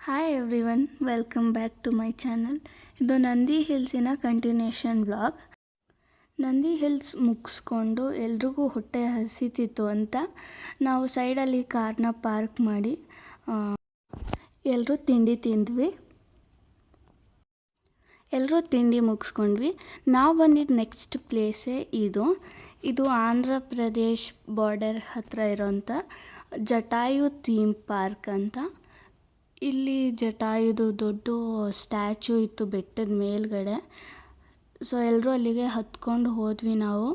Hi everyone, welcome back to my channel. ಇದು ನಂದಿ ಹಿಲ್ಸಿನ continuation vlog. Nandi hills ಮುಗಿಸ್ಕೊಂಡು ಎಲ್ರಿಗೂ ಹೊಟ್ಟೆ ಹಸಿತಿತ್ತು ಅಂತ ನಾವು ಸೈಡಲ್ಲಿ ಕಾರ್ನ ಪಾರ್ಕ್ ಮಾಡಿ ಎಲ್ಲರೂ ತಿಂಡಿ ತಿಂದ್ವಿ. ಎಲ್ಲರೂ ತಿಂಡಿ ಮುಗಿಸ್ಕೊಂಡ್ವಿ. ನಾವು ಬಂದಿದ್ದು ನೆಕ್ಸ್ಟ್ ಪ್ಲೇಸೇ ಇದು ಆಂಧ್ರ ಪ್ರದೇಶ್ ಬಾರ್ಡರ್ ಹತ್ತಿರ ಇರೋಂಥ ಜಟಾಯು ಥೀಮ್ ಪಾರ್ಕ್ ಅಂತ. ಇಲ್ಲಿ ಜಟಾಯುದು ದೊಡ್ಡ ಸ್ಟ್ಯಾಚು ಇತ್ತು ಬೆಟ್ಟದ ಮೇಲ್ಗಡೆ. ಸೊ ಎಲ್ಲರೂ ಅಲ್ಲಿಗೆ ಹತ್ಕೊಂಡು ಹೋದ್ವಿ ನಾವು.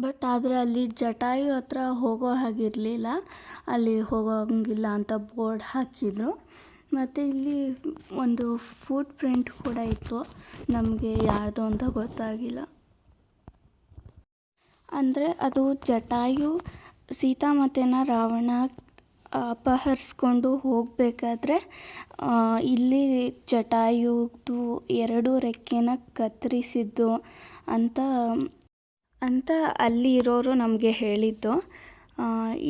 ಬಟ್ ಆದರೆ ಅಲ್ಲಿ ಜಟಾಯು ಹತ್ರ ಹೋಗೋ ಹಾಗಿರಲಿಲ್ಲ, ಅಲ್ಲಿ ಹೋಗೋಂಗಿಲ್ಲ ಅಂತ ಬೋರ್ಡ್ ಹಾಕಿದ್ರು. ಮತ್ತು ಇಲ್ಲಿ ಒಂದು ಫುಟ್ ಪ್ರಿಂಟ್ ಕೂಡ ಇತ್ತು, ನಮಗೆ ಯಾರ್ದು ಅಂತ ಗೊತ್ತಾಗಿಲ್ಲ. ಅಂದರೆ ಅದು ಜಟಾಯು ಸೀತಾಮಾತೆನ ರಾವಣ ಅಪಹರಿಸ್ಕೊಂಡು ಹೋಗಬೇಕಾದ್ರೆ ಇಲ್ಲಿ ಜಟಾಯುದು 2 ರೆಕ್ಕೆನ ಕತ್ತರಿಸಿದ್ದು ಅಂತ ಅಲ್ಲಿ ಇರೋರು ನಮಗೆ ಹೇಳಿದ್ದು.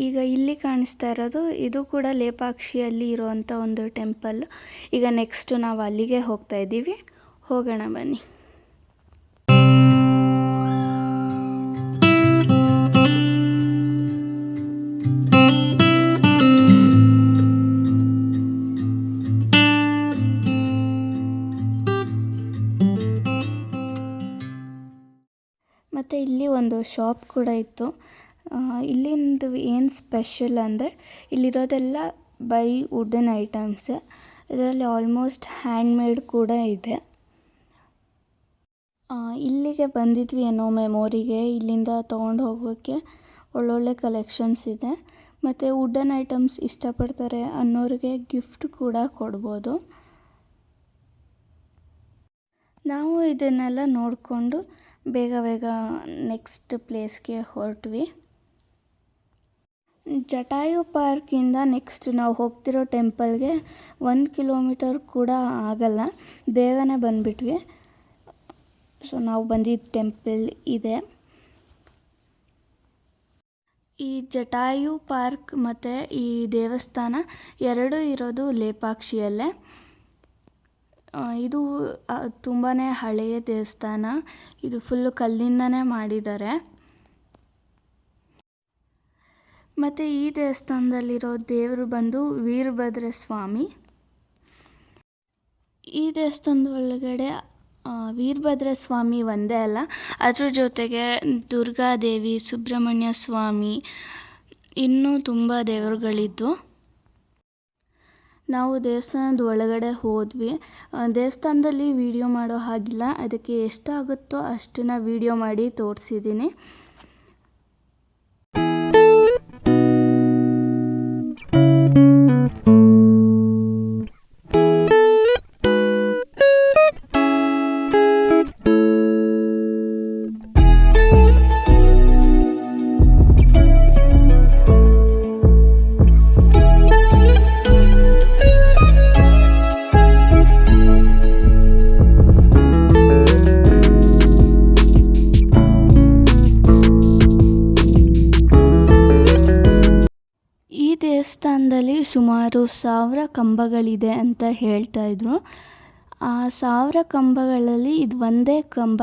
ಈಗ ಇಲ್ಲಿ ಕಾಣಿಸ್ತಾ ಇರೋದು ಇದು ಕೂಡ ಲೇಪಾಕ್ಷಿಯಲ್ಲಿ ಇರುವಂಥ ಒಂದು ಟೆಂಪಲ್. ಈಗ ನೆಕ್ಸ್ಟ್ ನಾವು ಅಲ್ಲಿಗೆ ಹೋಗ್ತಾ ಇದ್ದೀವಿ, ಹೋಗೋಣ ಬನ್ನಿ. ಮತ್ತು ಇಲ್ಲಿ ಒಂದು ಶಾಪ್ ಕೂಡ ಇತ್ತು. ಇಲ್ಲಿಂದು ಏನು ಸ್ಪೆಷಲ್ ಅಂದರೆ ಇಲ್ಲಿರೋದೆಲ್ಲ ಬರೀ ವುಡನ್ ಐಟಮ್ಸ್. ಇದರಲ್ಲಿ ಆಲ್ಮೋಸ್ಟ್ ಹ್ಯಾಂಡ್ಮೇಡ್ ಕೂಡ ಇದೆ. ಇಲ್ಲಿಗೆ ಬಂದಿದ್ವಿ ಏನೋ ಮೆಮೊರಿಗೆ, ಇಲ್ಲಿಂದ ತೊಗೊಂಡು ಹೋಗೋಕ್ಕೆ ಒಳ್ಳೊಳ್ಳೆ ಕಲೆಕ್ಷನ್ಸ್ ಇದೆ. ಮತ್ತು ವುಡನ್ ಐಟಮ್ಸ್ ಇಷ್ಟಪಡ್ತಾರೆ ಅನ್ನೋರಿಗೆ ಗಿಫ್ಟ್ ಕೂಡ ಕೊಡ್ಬೋದು. ನಾವು ಇದನ್ನೆಲ್ಲ ನೋಡಿಕೊಂಡು ಬೇಗ ನೆಕ್ಸ್ಟ್ ಪ್ಲೇಸ್ಗೆ ಹೊರಟ್ವಿ. ಜಟಾಯು ಪಾರ್ಕಿಂದ ನೆಕ್ಸ್ಟ್ ನಾವು ಹೋಗ್ತಿರೋ ಟೆಂಪಲ್ಗೆ 1 ಕಿಲೋಮೀಟರ್ ಕೂಡ ಆಗಲ್ಲ, ಬೇಗನೆ ಬಂದುಬಿಟ್ವಿ. ಸೊ ನಾವು ಬಂದಿದ್ದ ಟೆಂಪಲ್ ಇದೆ. ಈ ಜಟಾಯು ಪಾರ್ಕ್ ಮತ್ತು ಈ ದೇವಸ್ಥಾನ 2 ಇರೋದು ಲೇಪಾಕ್ಷಿಯಲ್ಲೇ. ಇದು ತುಂಬಾ ಹಳೆಯ ದೇವಸ್ಥಾನ. ಇದು ಫುಲ್ಲು ಕಲ್ಲಿಂದನೇ ಮಾಡಿದ್ದಾರೆ. ಮತ್ತು ಈ ದೇವಸ್ಥಾನದಲ್ಲಿರೋ ದೇವರು ಬಂದು ವೀರಭದ್ರ ಸ್ವಾಮಿ. ಈ ದೇವಸ್ಥಾನದ ಒಳಗಡೆ ವೀರಭದ್ರ ಸ್ವಾಮಿ ಒಂದೇ ಅಲ್ಲ, ಅದ್ರ ಜೊತೆಗೆ ದುರ್ಗಾದೇವಿ, ಸುಬ್ರಹ್ಮಣ್ಯ ಸ್ವಾಮಿ, ಇನ್ನೂ ತುಂಬ ದೇವರುಗಳಿದ್ದು. ನಾವು ದೇವಸ್ಥಾನದ ಒಳಗಡೆ ಹೋದ್ವಿ. ದೇವಸ್ಥಾನದಲ್ಲಿ ವಿಡಿಯೋ ಮಾಡೋ ಹಾಗಿಲ್ಲ, ಅದಕ್ಕೆ ಎಷ್ಟಾಗುತ್ತೋ ಅಷ್ಟನ್ನು ವಿಡಿಯೋ ಮಾಡಿ ತೋರಿಸಿದ್ದೀನಿ. ದೇವಸ್ಥಾನದಲ್ಲಿ ಸುಮಾರು 1000 ಕಂಬಗಳಿದೆ ಅಂತ ಹೇಳ್ತಾಯಿದ್ರು. ಆ 1000 ಕಂಬಗಳಲ್ಲಿ ಇದು ಒಂದೇ ಕಂಬ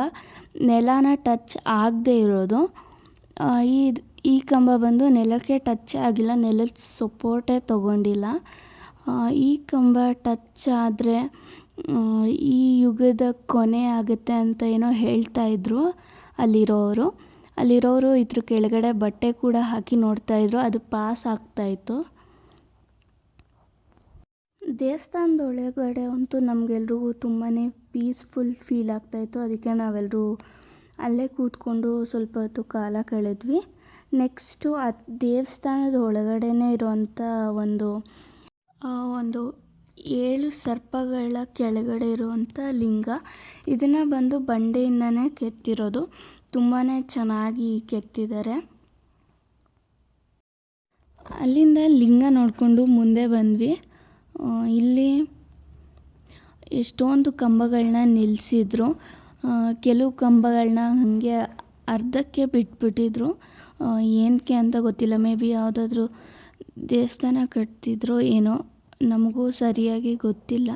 ನೆಲನ ಟಚ್ ಆಗದೆ ಇರೋದು. ಈ ಕಂಬ ಬಂದು ನೆಲಕ್ಕೆ ಟಚ್ ಆಗಿಲ್ಲ, ನೆಲದ ಸಪೋರ್ಟೇ ತೊಗೊಂಡಿಲ್ಲ. ಈ ಕಂಬ ಟಚ್ ಆದರೆ ಈ ಯುಗದ ಕೊನೆ ಆಗುತ್ತೆ ಅಂತ ಏನೋ ಹೇಳ್ತಾಯಿದ್ರು ಅಲ್ಲಿರೋರು ಇದ್ರ ಕೆಳಗಡೆ ಬಟ್ಟೆ ಕೂಡ ಹಾಕಿ ನೋಡ್ತಾಯಿದ್ರು, ಅದು ಪಾಸ್ ಆಗ್ತಾಯಿತ್ತು. ದೇವಸ್ಥಾನದ ಒಳಗಡೆ ಅಂತೂ ನಮಗೆಲ್ರಿಗೂ ತುಂಬಾ ಪೀಸ್ಫುಲ್ ಫೀಲ್ ಆಗ್ತಾಯಿತ್ತು. ಅದಕ್ಕೆ ನಾವೆಲ್ಲರೂ ಅಲ್ಲೇ ಕೂತ್ಕೊಂಡು ಸ್ವಲ್ಪ ಹೊತ್ತು ಕಾಲ ಕಳೆದ್ವಿ. ನೆಕ್ಸ್ಟು ಆ ದೇವಸ್ಥಾನದ ಒಳಗಡೆನೇ ಇರೋವಂಥ ಒಂದು 7 ಸರ್ಪಗಳ ಕೆಳಗಡೆ ಇರುವಂಥ ಲಿಂಗ. ಇದನ್ನು ಬಂದು ಬಂಡೆಯಿಂದನೇ ಕೆತ್ತಿರೋದು, ತುಂಬಾ ಚೆನ್ನಾಗಿ ಕೆತ್ತಿದ್ದಾರೆ. ಅಲ್ಲಿಂದ ಲಿಂಗ ನೋಡಿಕೊಂಡು ಮುಂದೆ ಬಂದ್ವಿ. ಇಲ್ಲಿ ಎಷ್ಟೊಂದು ಕಂಬಗಳನ್ನ ನಿಲ್ಲಿಸಿದ್ರು. ಕೆಲವು ಕಂಬಗಳನ್ನ ಹಾಗೆ ಅರ್ಧಕ್ಕೆ ಬಿಟ್ಬಿಟ್ಟಿದ್ರು. ಏನಕ್ಕೆ ಅಂತ ಗೊತ್ತಿಲ್ಲ, ಮೇ ಬಿ ಯಾವುದಾದ್ರೂ ದೇವಸ್ಥಾನ ಕಟ್ತಿದ್ರೋ ಏನೋ, ನಮಗೂ ಸರಿಯಾಗಿ ಗೊತ್ತಿಲ್ಲ.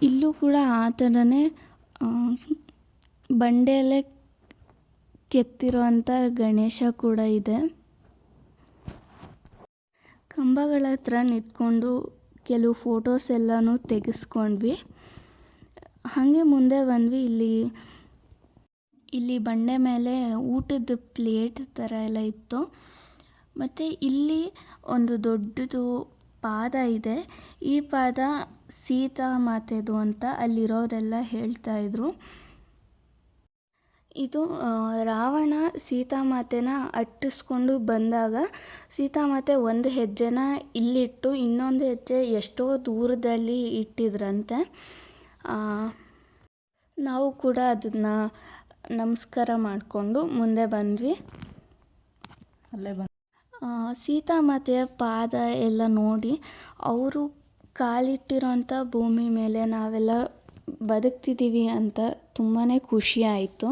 ಇಲ್ಲೂ ಕೂಡ ಆ ಥರನೇ ಬಂಡೆಯಲ್ಲೇ ಕೆತ್ತಿರುವಂಥ ಗಣೇಶ ಕೂಡ ಇದೆ. ಕಂಬಗಳ ಹತ್ರ ನಿಂತ್ಕೊಂಡು ಕೆಲವು ಫೋಟೋಸ್ ಎಲ್ಲನೂ ತೆಗೆಸ್ಕೊಂಡ್ವಿ. ಹಾಗೆ ಮುಂದೆ ಬಂದ್ವಿ. ಇಲ್ಲಿ ಬಂಡೆ ಮೇಲೆ ಊಟದ ಪ್ಲೇಟ್ ಥರ ಎಲ್ಲ ಇತ್ತು. ಮತ್ತು ಇಲ್ಲಿ ಒಂದು ದೊಡ್ಡದು ಪಾದ ಇದೆ. ಈ ಪಾದ ಸೀತಾ ಮಾತೆದು ಅಂತ ಅಲ್ಲಿರೋರೆಲ್ಲ ಹೇಳ್ತಾಯಿದ್ರು. ಇದು ರಾವಣ ಸೀತಾಮಾತೆನ ಅಟ್ಟಿಸ್ಕೊಂಡು ಬಂದಾಗ ಸೀತಾಮಾತೆ ಒಂದು ಹೆಜ್ಜೆನ ಇಲ್ಲಿಟ್ಟು ಇನ್ನೊಂದು ಹೆಜ್ಜೆ ಎಷ್ಟೋ ದೂರದಲ್ಲಿ ಇಟ್ಟಿದ್ರಂತೆ. ನಾವು ಕೂಡ ಅದನ್ನು ನಮಸ್ಕಾರ ಮಾಡಿಕೊಂಡು ಮುಂದೆ ಬಂದ್ವಿ. ಸೀತಾಮಾತೆಯ ಪಾದ ಎಲ್ಲ ನೋಡಿ ಅವರು ಕಾಲಿಟ್ಟಿರೋಂಥ ಭೂಮಿ ಮೇಲೆ ನಾವೆಲ್ಲ ಬದುಕ್ತಿದ್ದೀವಿ ಅಂತ ತುಂಬಾ ಖುಷಿ ಆಯಿತು.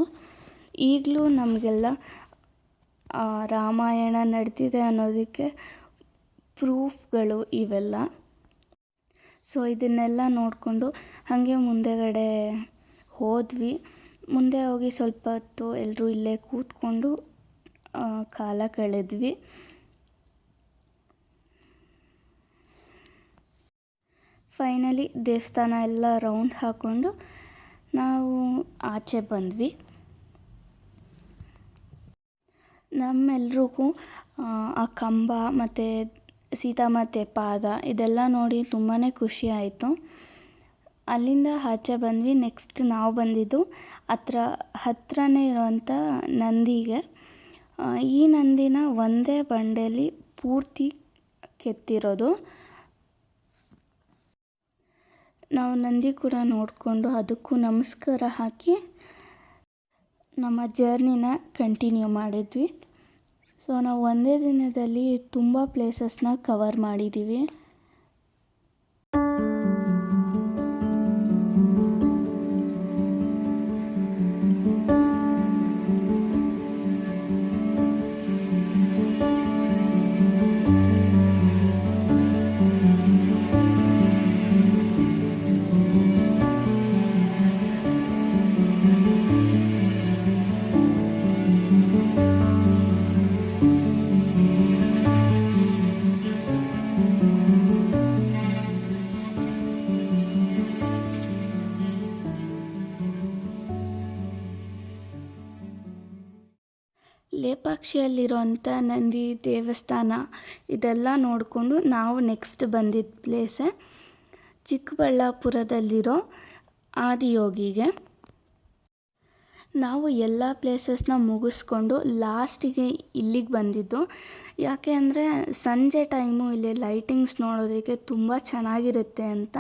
ಈಗಲೂ ನಮಗೆಲ್ಲ ರಾಮಾಯಣ ನಡೆದಿದೆ ಅನ್ನೋದಕ್ಕೆ ಪ್ರೂಫ್ಗಳು ಇವೆಲ್ಲ. ಸೊ ಇದನ್ನೆಲ್ಲ ನೋಡಿಕೊಂಡು ಹಾಗೆ ಮುಂದೆಗಡೆ ಹೋದ್ವಿ. ಮುಂದೆ ಹೋಗಿ ಸ್ವಲ್ಪ ಹೊತ್ತು ಎಲ್ಲರೂ ಇಲ್ಲೇ ಕೂತ್ಕೊಂಡು ಕಾಲ ಕಳೆದ್ವಿ. ಫೈನಲಿ ದೇವಸ್ಥಾನ ಎಲ್ಲ ರೌಂಡ್ ಹಾಕ್ಕೊಂಡು ನಾವು ಆಚೆ ಬಂದ್ವಿ. ನಮ್ಮೆಲ್ರಿಗೂ ಆ ಕಂಬ ಮತ್ತು ಸೀತಾಮಾತೆ ಪಾದ ಇದೆಲ್ಲ ನೋಡಿ ತುಂಬಾ ಖುಷಿ ಆಯಿತು. ಅಲ್ಲಿಂದ ಆಚೆ ಬಂದ್ವಿ. ನೆಕ್ಸ್ಟ್ ನಾವು ಬಂದಿದ್ದು ಹತ್ರನೇ ಇರೋವಂಥ ನಂದಿಗೆ. ಈ ನಂದಿನ ಒಂದೇ ಬಂಡೆಯಲ್ಲಿ ಪೂರ್ತಿ ಕೆತ್ತಿರೋದು. ನಾವು ನಂದಿ ಕೂಡ ನೋಡಿಕೊಂಡು ಅದಕ್ಕೂ ನಮಸ್ಕಾರ ಹಾಕಿ ನಮ್ಮ ಜರ್ನಿನ ಕಂಟಿನ್ಯೂ ಮಾಡಿದ್ವಿ. ಸೊ ನಾವು ಒಂದೇ ದಿನದಲ್ಲಿ ತುಂಬ ಪ್ಲೇಸಸ್ನ ಕವರ್ ಮಾಡಿದ್ದೀವಿ. ಲೇಪಾಕ್ಷಿಯಲ್ಲಿರೋಂಥ ನಂದಿ ದೇವಸ್ಥಾನ ಇದೆಲ್ಲ ನೋಡಿಕೊಂಡು ನಾವು ನೆಕ್ಸ್ಟ್ ಬಂದಿದ್ದ ಪ್ಲೇಸೇ ಚಿಕ್ಕಬಳ್ಳಾಪುರದಲ್ಲಿರೋ ಆದಿಯೋಗಿಗೆ. ನಾವು ಎಲ್ಲ ಪ್ಲೇಸಸ್ನ ಮುಗಿಸ್ಕೊಂಡು ಲಾಸ್ಟಿಗೆ ಇಲ್ಲಿಗೆ ಬಂದಿದ್ದು. ಯಾಕೆ ಅಂದರೆ ಸಂಜೆ ಟೈಮು ಇಲ್ಲಿ ಲೈಟಿಂಗ್ಸ್ ನೋಡೋದಕ್ಕೆ ತುಂಬ ಚೆನ್ನಾಗಿರುತ್ತೆ ಅಂತ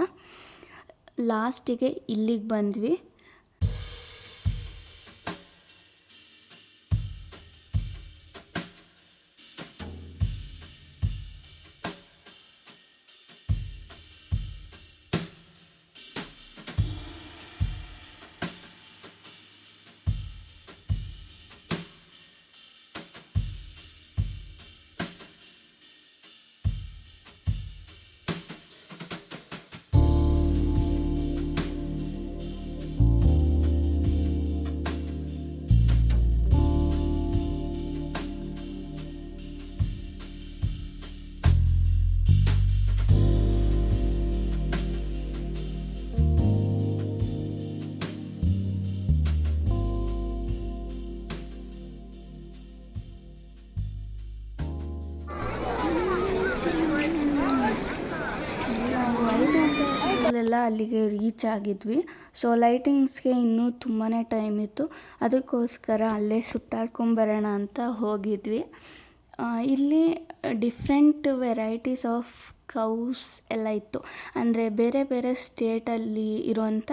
ಲಾಸ್ಟಿಗೆ ಇಲ್ಲಿಗೆ ಬಂದ್ವಿ. ಅಷ್ಟೊತ್ತಿಗೆಲ್ಲ ಅಲ್ಲಿಗೆ ರೀಚ್ ಆಗಿದ್ವಿ. ಸೊ ಲೈಟಿಂಗ್ಸ್ಗೆ ಇನ್ನೂ ತುಂಬಾ ಟೈಮ್ ಇತ್ತು. ಅದಕ್ಕೋಸ್ಕರ ಅಲ್ಲೇ ಸುತ್ತಾಡ್ಕೊಂಬರೋಣ ಅಂತ ಹೋಗಿದ್ವಿ. ಇಲ್ಲಿ ಡಿಫ್ರೆಂಟ್ ವೆರೈಟೀಸ್ ಆಫ್ ಕೌಸ್ ಎಲ್ಲ ಇತ್ತು. ಅಂದರೆ ಬೇರೆ ಬೇರೆ ಸ್ಟೇಟಲ್ಲಿ ಇರುವಂಥ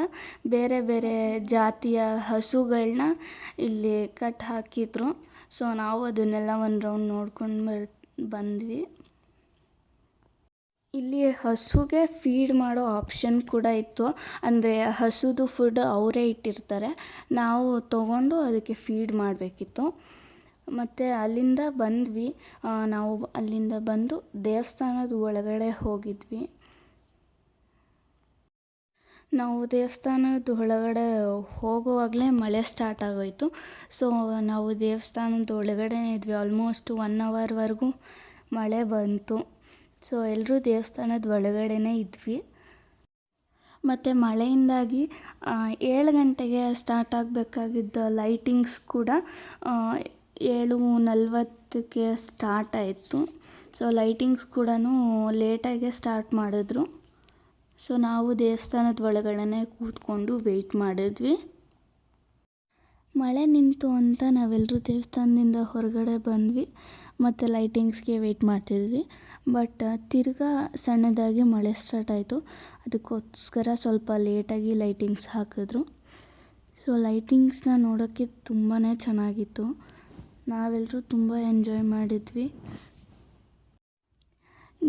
ಬೇರೆ ಬೇರೆ ಜಾತಿಯ ಹಸುಗಳನ್ನ ಇಲ್ಲಿ ಕಟ್ ಹಾಕಿದ್ರು. ಸೊ ನಾವು ಅದನ್ನೆಲ್ಲ ಒಂದು ರೌಂಡ್ ನೋಡ್ಕೊಂಡು ಬಂದ್ವಿ. ಇಲ್ಲಿ ಹಸುಗೆ ಫೀಡ್ ಮಾಡೋ ಆಪ್ಷನ್ ಕೂಡ ಇತ್ತು. ಅಂದರೆ ಹಸುದು ಫುಡ್ ಅವರೇ ಇಟ್ಟಿರ್ತಾರೆ, ನಾವು ತೊಗೊಂಡು ಅದಕ್ಕೆ ಫೀಡ್ ಮಾಡಬೇಕಿತ್ತು. ಮತ್ತು ಅಲ್ಲಿಂದ ಬಂದ್ವಿ. ನಾವು ಅಲ್ಲಿಂದ ಬಂದು ದೇವಸ್ಥಾನದ ಒಳಗಡೆ ಹೋಗಿದ್ವಿ. ನಾವು ದೇವಸ್ಥಾನದ ಒಳಗಡೆ ಹೋಗುವಾಗಲೇ ಮಳೆ ಸ್ಟಾರ್ಟ್ ಆಗೋಯಿತು. ಸೊ ನಾವು ದೇವಸ್ಥಾನದ ಒಳಗಡೆ ಇದ್ವಿ. ಆಲ್ಮೋಸ್ಟ್ 1 ಅವರ್ವರೆಗೂ ಮಳೆ ಬಂತು. ಸೊ ಎಲ್ಲರೂ ದೇವಸ್ಥಾನದ ಒಳಗಡೆನೇ ಇದ್ವಿ. ಮತ್ತು ಮಳೆಯಿಂದಾಗಿ 7 ಗಂಟೆಗೆ ಸ್ಟಾರ್ಟ್ ಆಗಬೇಕಾಗಿದ್ದ ಲೈಟಿಂಗ್ಸ್ ಕೂಡ 7:40ಕ್ಕೆ ಸ್ಟಾರ್ಟ್ ಆಯಿತು. ಸೊ ಲೈಟಿಂಗ್ಸ್ ಕೂಡ ಲೇಟಾಗೆ ಸ್ಟಾರ್ಟ್ ಮಾಡಿದ್ರು. ಸೊ ನಾವು ದೇವಸ್ಥಾನದ ಒಳಗಡೆನೇ ಕೂತ್ಕೊಂಡು ವೆಯ್ಟ್ ಮಾಡಿದ್ವಿ. ಮಳೆ ನಿಂತು ಅಂತ ನಾವೆಲ್ಲರೂ ದೇವಸ್ಥಾನದಿಂದ ಹೊರಗಡೆ ಬಂದ್ವಿ ಮತ್ತು ಲೈಟಿಂಗ್ಸ್ಗೆ ವೆಯ್ಟ್ ಮಾಡ್ತಿದ್ವಿ. ಬಟ್ ತಿರ್ಗಾ ಸಣ್ಣದಾಗಿ ಮಳೆ ಸ್ಟಾರ್ಟ್ ಆಯಿತು. ಅದಕ್ಕೋಸ್ಕರ ಸ್ವಲ್ಪ ಲೇಟಾಗಿ ಲೈಟಿಂಗ್ಸ್ ಹಾಕಿದ್ರು. ಸೊ ಲೈಟಿಂಗ್ಸ್ನ ನೋಡೋಕ್ಕೆ ತುಂಬಾ ಚೆನ್ನಾಗಿತ್ತು. ನಾವೆಲ್ಲರೂ ತುಂಬ ಎಂಜಾಯ್ ಮಾಡಿದ್ವಿ.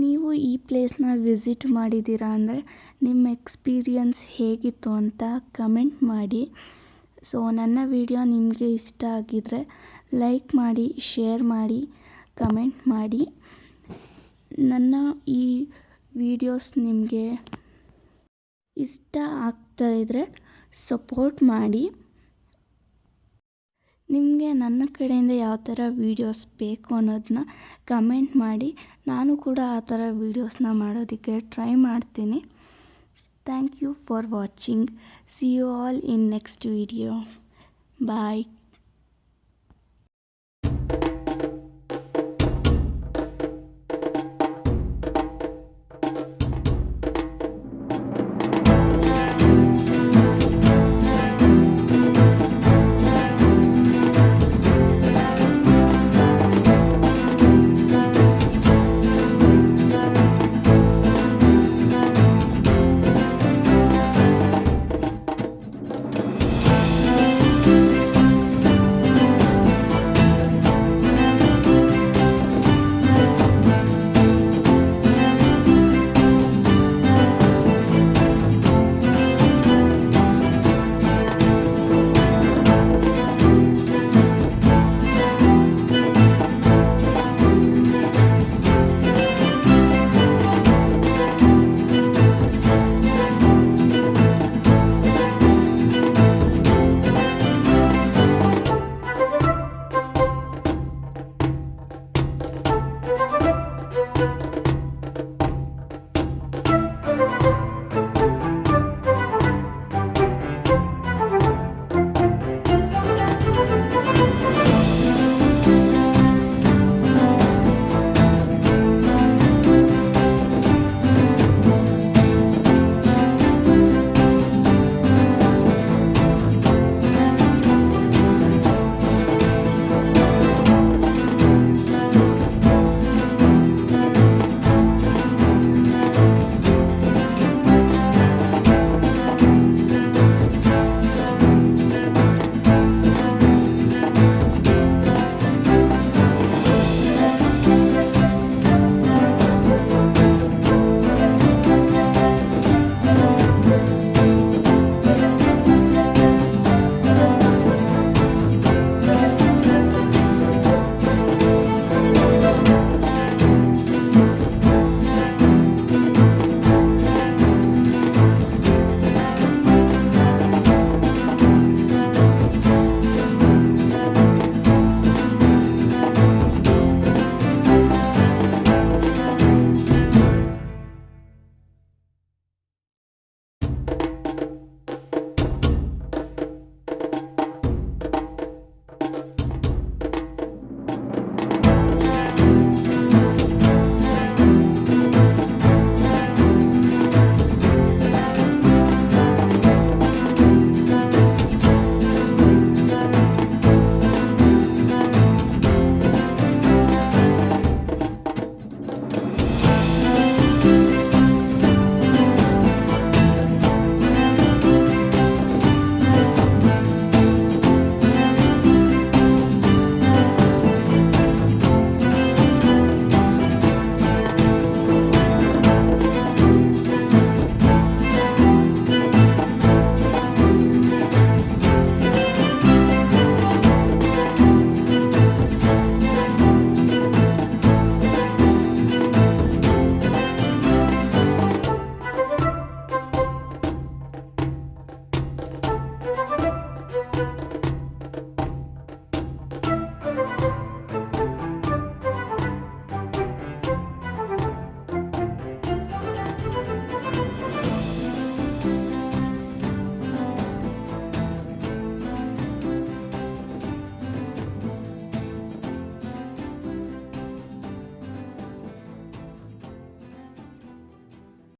ನೀವು ಈ ಪ್ಲೇಸ್ನ ವಿಸಿಟ್ ಮಾಡಿದ್ದೀರಾ ಅಂದರೆ ನಿಮ್ಮ ಎಕ್ಸ್ಪೀರಿಯನ್ಸ್ ಹೇಗಿತ್ತು ಅಂತ ಕಮೆಂಟ್ ಮಾಡಿ. ಸೊ ನನ್ನ ವಿಡಿಯೋ ನಿಮಗೆ ಇಷ್ಟ ಆಗಿದರೆ ಲೈಕ್ ಮಾಡಿ, ಶೇರ್ ಮಾಡಿ, ಕಮೆಂಟ್ ಮಾಡಿ. ನನ್ನ ಈ ವಿಡಿಯೋಸ್ ನಿಮಗೆ ಇಷ್ಟ ಆಗ್ತಾ ಇದ್ದರೆ ಸಪೋರ್ಟ್ ಮಾಡಿ. ನಿಮಗೆ ನನ್ನ ಕಡೆಯಿಂದ ಯಾವ ಥರ ವೀಡಿಯೋಸ್ ಬೇಕು ಅನ್ನೋದನ್ನ ಕಮೆಂಟ್ ಮಾಡಿ. ನಾನು ಕೂಡ ಆ ಥರ ವೀಡಿಯೋಸ್ನ ಮಾಡೋದಕ್ಕೆ ಟ್ರೈ ಮಾಡ್ತೀನಿ. Thank you for watching. See you all in next video. Bye.